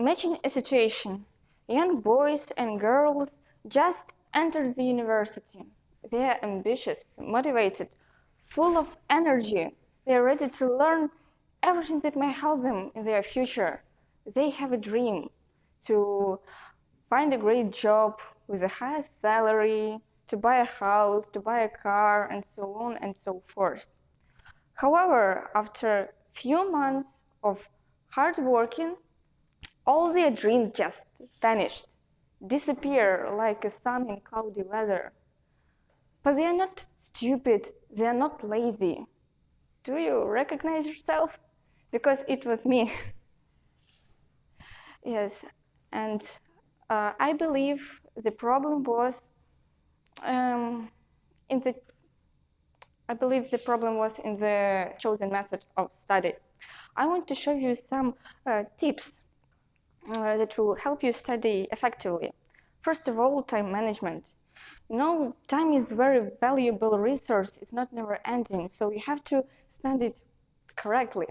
Imagine a situation. Young boys and girls just enter the university. They are ambitious, motivated, full of energy. They are ready to learn everything that may help them in their future. They have a dream to find a great job with a high salary, to buy a house, to buy a car, and so on and so forth. However, after few months of hard working, all their dreams just vanished, disappear like a sun in cloudy weather. But they are not stupid, they are not lazy. Do you recognize yourself? Because it was me. Yes, and I believe the problem was in the chosen method of study. I want to show you some tips that will help you study effectively. First of all, time management. Time is very valuable resource. It's not never ending, so you have to spend it correctly.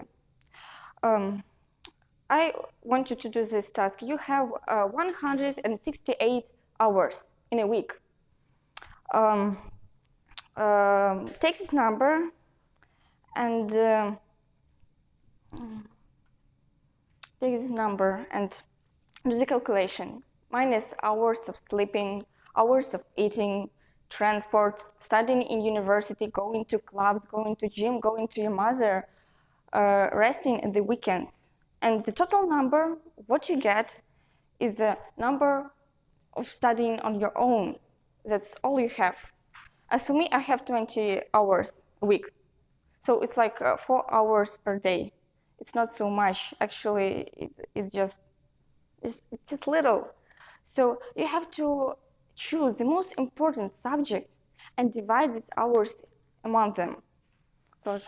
I want you to do this task. You have 168 hours in a week. Take this number and do the calculation. Minus hours of sleeping, hours of eating, transport, studying in university, going to clubs, going to gym, going to your mother, resting at the weekends. And the total number, what you get, is the number of studying on your own. That's all you have. As for me, I have 20 hours a week. So it's like 4 hours per day. It's not so much. Actually, it's just little. So you have to choose the most important subject and divide these hours among them. So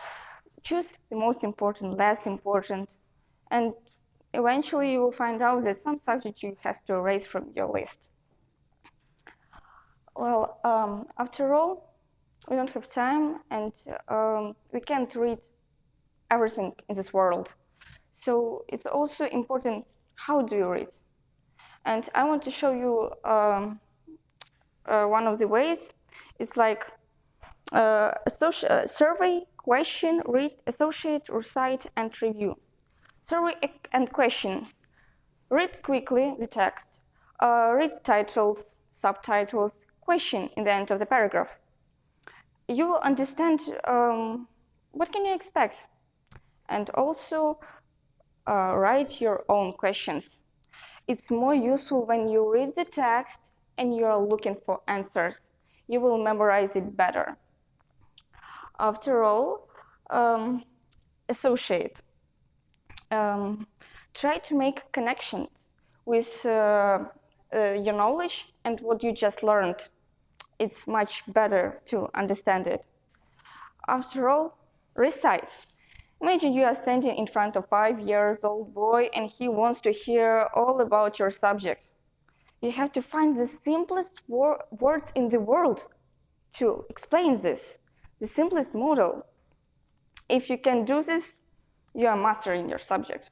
choose the most important, less important, and eventually you will find out that some subject you have to erase from your list. Well, after all, we don't have time, and we can't read everything in this world. So it's also important how do you read. And I want to show you one of the ways. It's like survey, question, read, associate, recite, and review. Survey and question. Read quickly the text. Read titles, subtitles, question in the end of the paragraph. You will understand what can you expect. And also write your own questions. It's more useful when you read the text and you are looking for answers. You will memorize it better. After all, associate. Try to make connections with your knowledge and what you just learned. It's much better to understand it. After all, recite. Imagine you are standing in front of a 5-year-old boy and he wants to hear all about your subject. You have to find the simplest words in the world to explain this, the simplest model. If you can do this, you are mastering your subject.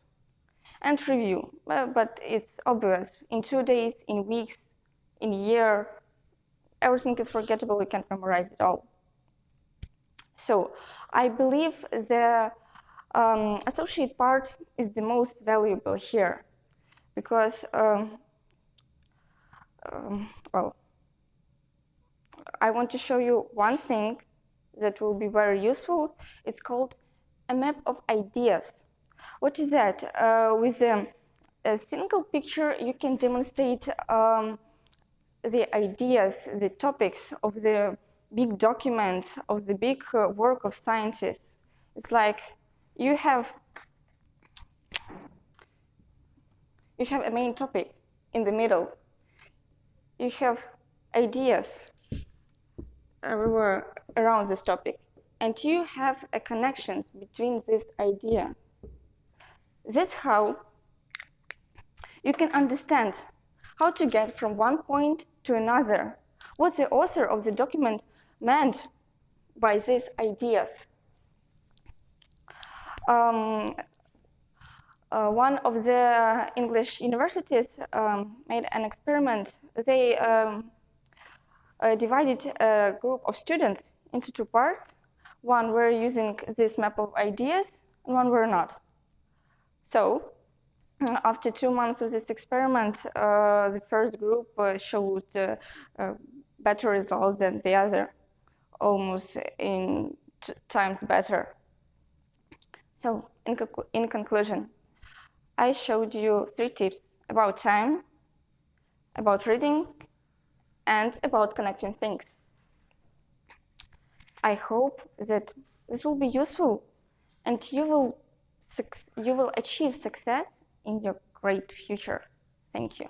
And review, but it's obvious. In 2 days, in weeks, in a year, everything is forgettable, you can't memorize it all. So I believe the associate part is the most valuable here because, well, I want to show you one thing that will be very useful. It's called a map of ideas. What is that? With a single picture, you can demonstrate the ideas, the topics of the big document, of the big work of scientists. It's like you have a main topic in the middle. You have ideas everywhere around this topic, and you have a connections between this idea. That's how you can understand how to get from one point to another, what the author of the document meant by these ideas. One of the English universities made an experiment. They divided a group of students into two parts. One were using this map of ideas, and one were not. So, after 2 months of this experiment, the first group showed better results than the other, almost in times better. So, in conclusion, I showed you 3 tips about time, about reading, and about connecting things. I hope that this will be useful and you will achieve success in your great future. Thank you.